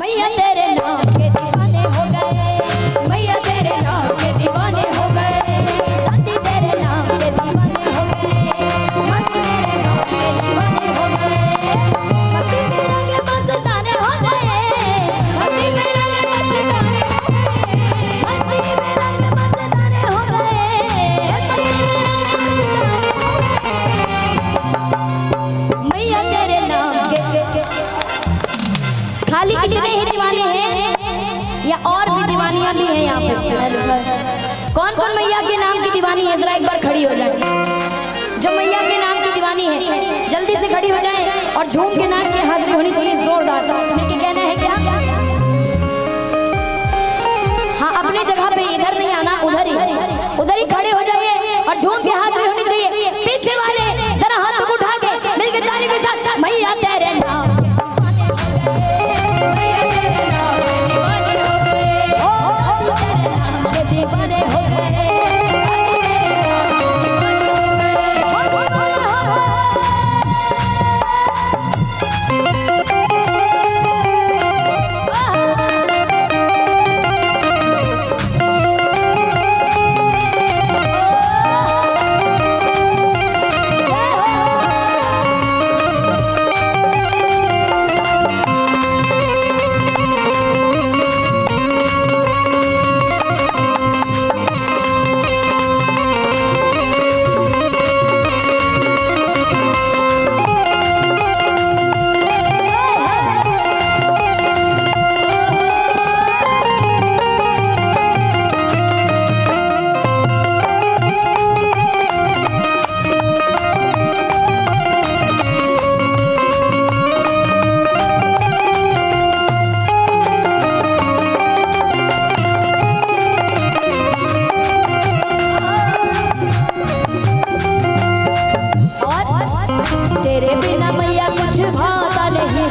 मैया तेरे नाम के दीवाने हो गए, मैया तेरे नाम के दीवाने हो गए, दादी तेरे नाम के दीवाने हो गए, दादी तेरे नाम के दीवाने हो गए, मस्ती में रंग मस्ताने हो गए, मस्ती में रंग मस्ताने हो गए, मस्ती में रंग मस्ताने हो गए, मस्ती में रंग मस्ताने हो गए। मैया तेरे नाम के खाली कितने ही दीवाने हैं या और भी दीवानियां भी हैं यहाँ पे? कौन कौन मैया के नाम की दीवानी है? जरा एक बार खड़ी हो जाए। जो मैया के नाम की दीवानी है जल्दी से खड़ी हो जाए और झूम के नाच के हाजिरी होनी चाहिए जोरदार। मिलके कहना है क्या? हाँ, अपनी जगह पे इधर नहीं आना, उधर ही खड़े हो जाइए और झूम के हाजिरी होनी चाहिए। पीछे वाले जरा हाथ उठा के मिलके ताली के साथ मैया तेरे नाम दीवाने हो गए। तेरे बिना मैया कुछ भाता नहीं,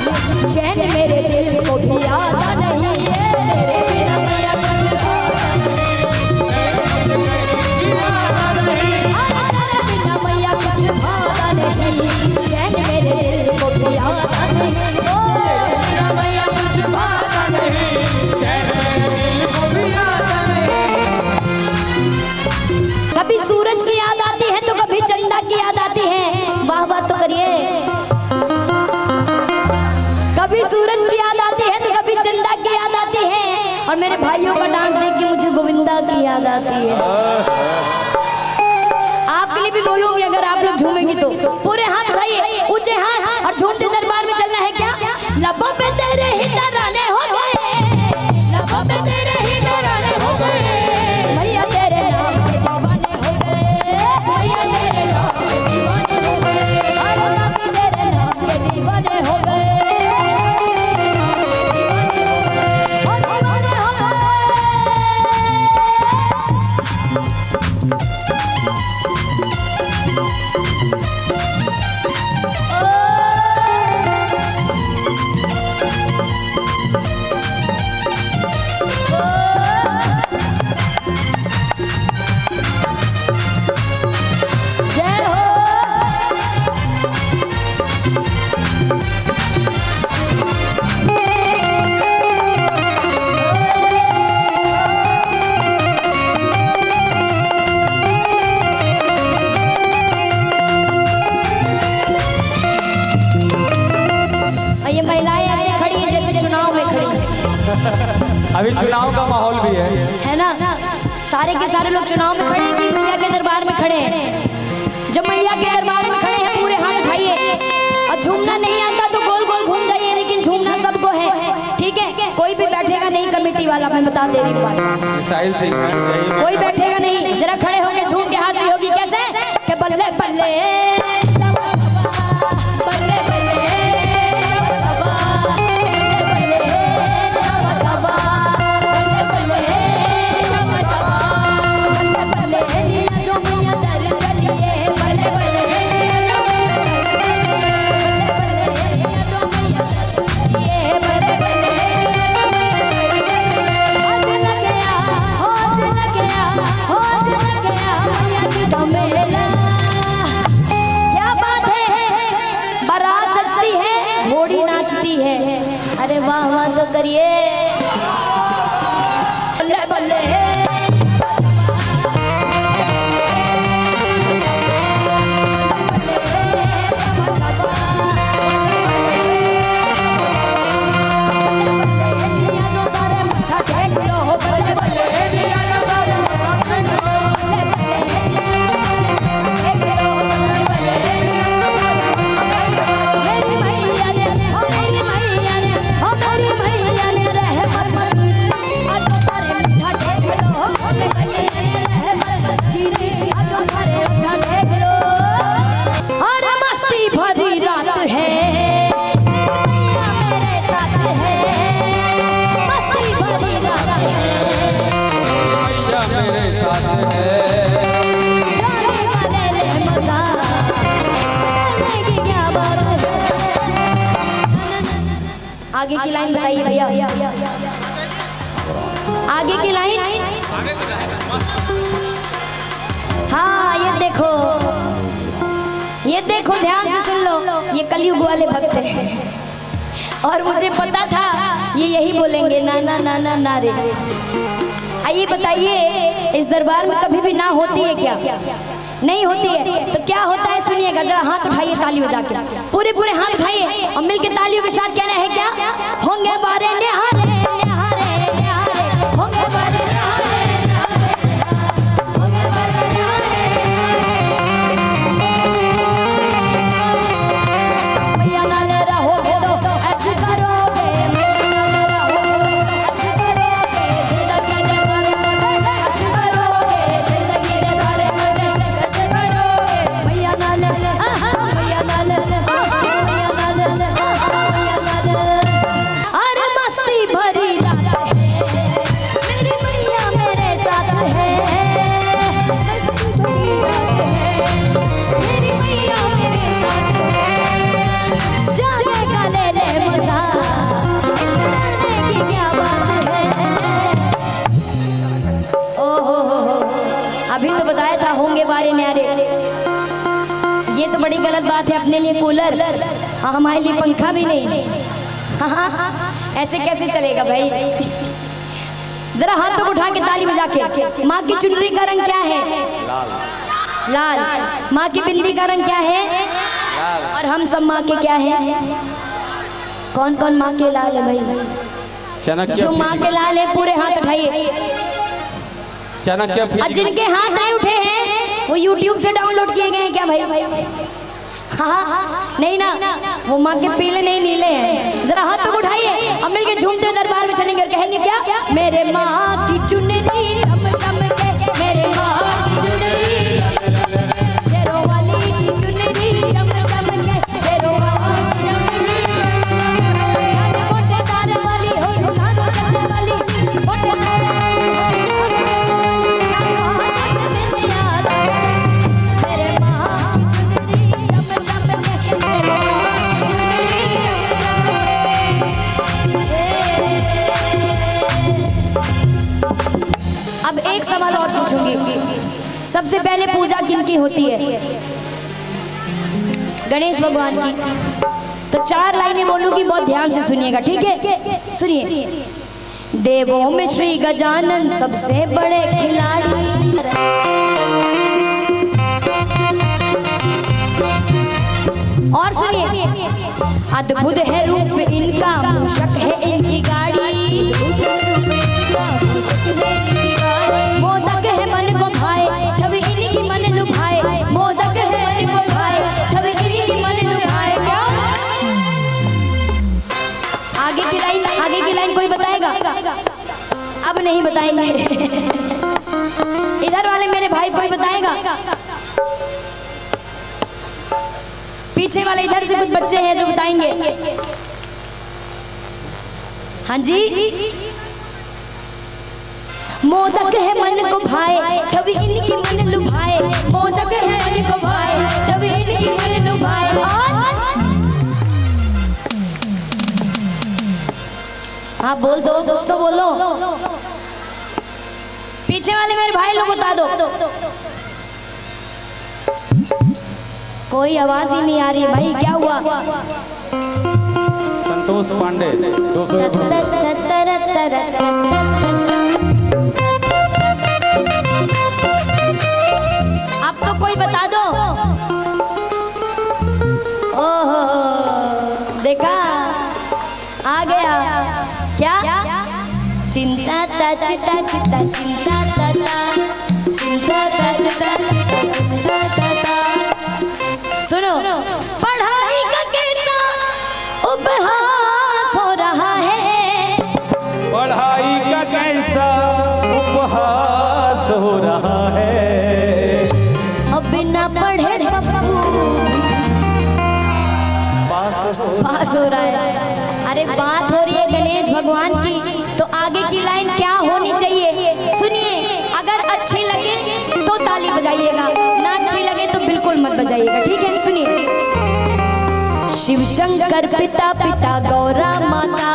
चैन मेरे दिल को भी आता नहीं। तेरे बिना मैया कुछ भाता नहीं, तेरे बिना मैया कुछ भाता नहीं, चैन मेरे दिल को भी आता नहीं। तेरे बिना मैया कुछ भाता नहीं, चैन मेरे दिल को भी आता नहीं। कभी सूरज की याद आती है तो कभी चंदा की याद आती है। वाह वाह तो करिए। कभी सूरज की याद आती है तो कभी चंदा की याद आती है और मेरे भाइयों का डांस देख के मुझे गोविंदा की याद आती है। आपके लिए भी बोलूंगी, अगर आप लोग झूमेंगी तो पूरे हाथ उठाइए, ऊंचे हाथ, और झूमते दरबार में चलना है क्या? लबों पे तेरे ही तराने हो गए, लबों पे तेरे ही तराने हो गए, मैया तेरे नाम के दीवाने हो गए, मैया तेरे नाम के दीवाने हो गए, अरे दादी तेरे नाम के दीवाने हो गए। ये महिलाएं ऐसे खड़ी हैं जैसे चुनाव में खड़ी हैं। अभी चुनाव का माहौल भी है ना? सारे के सारे लोग चुनाव में खड़े हैं कि मैया के दरबार में खड़े हैं? जब मैया के दरबार में खड़े हैं पूरे हाथ उठाइए, और झूमना नहीं आता तो गोल गोल घूम जाइए, लेकिन झूमना सबको है, ठीक है? कोई भी बैठेगा नहीं कमेटी वाला, मैं बता दे रही हूँ। कोई बैठेगा नहीं, जरा खड़े होके झूम के हाजिरी होगी। कैसे कि बल्ले बल्ले बल्ले बल्ले तो करिए बल्ले बल्ले आगे की लाइन बताइए भैया, आगे की लाइन। हाँ ये देखो ध्यान से सुन लो, ये कलयुग वाले भक्त हैं और मुझे पता था ये यही बोलेंगे ना ना ना ना ना रे। आइए बताइए इस दरबार में कभी भी ना होती है क्या? नहीं होती है तो क्या होता है सुनिएगा जरा। हाथ उठाइए ताली बजा के, पूरे पूरे हाथ उठाइए और मिलके तालियों के साथ कहना है क्या? होंगे बारे निहारे निहारे निहारे, होंगे बारे निहारे निहारे, होंगे बारे निहारे। भैया नाल रहोगे तो ऐसे करोगे, भैया नाल रहोगे ऐसे करोगे, जिंदगी के सारे मजे ऐसे करोगे, जिंदगी के सारे मजे ऐसे करोगे। भैया नाल भैया नाल भैया नाल भैया नाल। अरे मस्ती भरी रात है, मेरी मैया मेरे साथ है। मस्ती भरी रात है, मेरी मैया मेरे साथ है। जाने का ले ले मजा, डरने की क्या बात है। ओहो अभी तो बताया था होंगे बारे न्यारे, ये तो बड़ी गलत बात है। अपने लिए कूलर और हमारे लिए पंखा भी नहीं। हाँ ऐसे कैसे चलेगा भाई? जरा हाथों को उठा के ताली बजा के। माँ की चुनरी का रंग क्या है? लाल। माँ की बिंदी का रंग क्या है? और हम सब माँ के क्या है? कौन कौन माँ के लाल है भाई? जो माँ के लाल है पूरे हाथ उठाइए। चाणक्य जिनके हाथ नहीं उठे हैं वो YouTube से डाउनलोड किए गए हैं क्या भाई? हाँ नहीं ना, वो माँ के पीले नहीं नीले हैं। जरा हाथ तो उठाइए अब मिलके झूमते दरबार में चलेंगे और कहेंगे क्या? मेरे माँ की चुनरी चम चम के, मेरे माँ की चुनरी शेरों वाली की चुनरी चम चम के, शेरों वाली की चुनरी। मोटे तारे वाली हो सुनारो चलने वाली, मोटे तारे वाली हो मेरे माँ की चुनरी चम चम के, मेरे माँ की चुनरी। अब एक सवाल और पूछूंगी, सबसे पहले पूजा किनकी होती है? गणेश भगवान की। तो 4 लाइनें बोलूंगी, बहुत ध्यान से सुनिएगा, ठीक है? सुनिए। देवों में श्री गजानन सबसे बड़े खिलाड़ी, और सुनिए अद्भुत है रूप इनका, मूषक है इनकी गाड़ी। मोदक है मन को भाए, छवि इनकी मन लुभाए। मोदक है मन को भाए, छवि इनकी मन लुभाए। क्या आगे की लाइन कोई बताएगा? अब नहीं बताएंगे। इधर वाले मेरे भाई कोई बताएगा? पीछे वाले इधर से कुछ बच्चे हैं जो बताएंगे। हाँ जी। मोदक है मन को भाए, छवि इनकी मन लुभाए। मोदक है मन को भाए, छवि इनकी मन लुभाए। हाँ बोल दो दोस्तों, बोलो। पीछे वाले मेरे भाई लोग बता दो। कोई आवाज ही नहीं आ रही है भाई, क्या हुआ? संतोष पांडे 200 रुपये। अब तो कोई बता दो। ओहो देखा आ गया क्या? चिंता ता चिता चिता चिंता ता ता चिंता ता चिता चिता चिंता ता ता। सुनो, पढ़ाई का कैसा उपहास हो रहा है, पढ़ाई का कैसा उपहास हो रहा है, अब बिना पढ़े पास हो रहा है। अरे बात हो रही है गणेश भगवान की, तो आगे की लाइन क्या होनी चाहिए सुनिए। अगर अच्छी लगे तो ताली बजाइएगा, ना अच्छी लगे तो बिल्कुल मत बजाइएगा, ठीक है? सुनिए। शिव शंकर पिता पिता गौरा माता,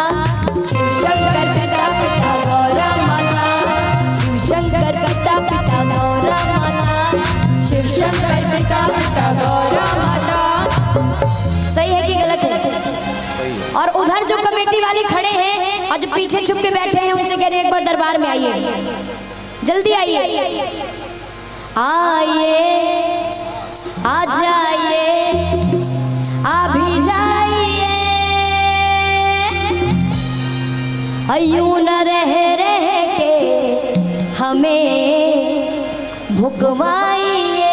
शिव शंकर पिता पिता गौरा माता, शिव शंकर पिता पिता गौरा माता, शिव शंकर पिता पिता गौरा माता। सही है कि गलत है? और उधर जो कमेटी वाले खड़े हैं और जो पीछे छुप के बैठे हैं, उनसे कह रहे हैं एक बार दरबार में आइए, जल्दी आइए, आइए आ जाइए, आ भी जाइए, यूं न रह के हमें भुकवाइए।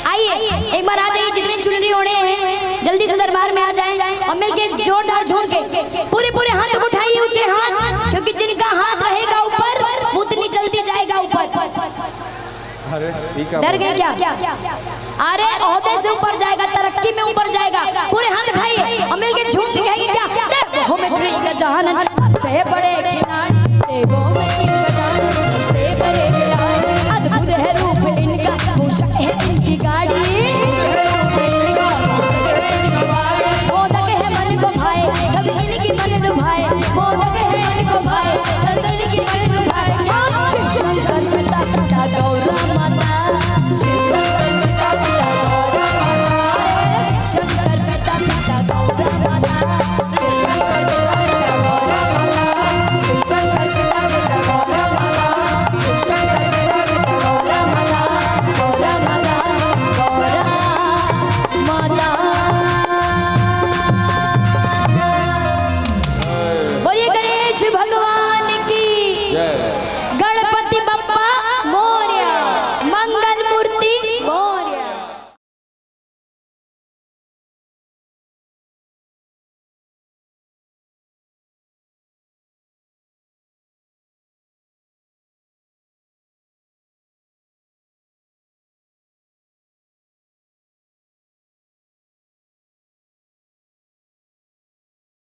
आइए एक बार आ जाइए, जितने चुनरी ओढ़े हैं जल्दी से दरबार में आ जाएं और मिलके जोरदार झूम के पूरे पूरे हाथ उठाइए, ऊंचे हाथ, क्योंकि जिनका हाथ रहेगा ऊपर वो उतनी जल्दी जाएगा ऊपर। अरे ठीक है, डर गए क्या? अरे ओहदे से ऊपर जाएगा, तरक्की में ऊपर जाएगा। पूरे हाथ उठाइए और मिलके झूम के कहेंगे क्या? वो में श्री का जहान सबसे बड़े खिलाड़ी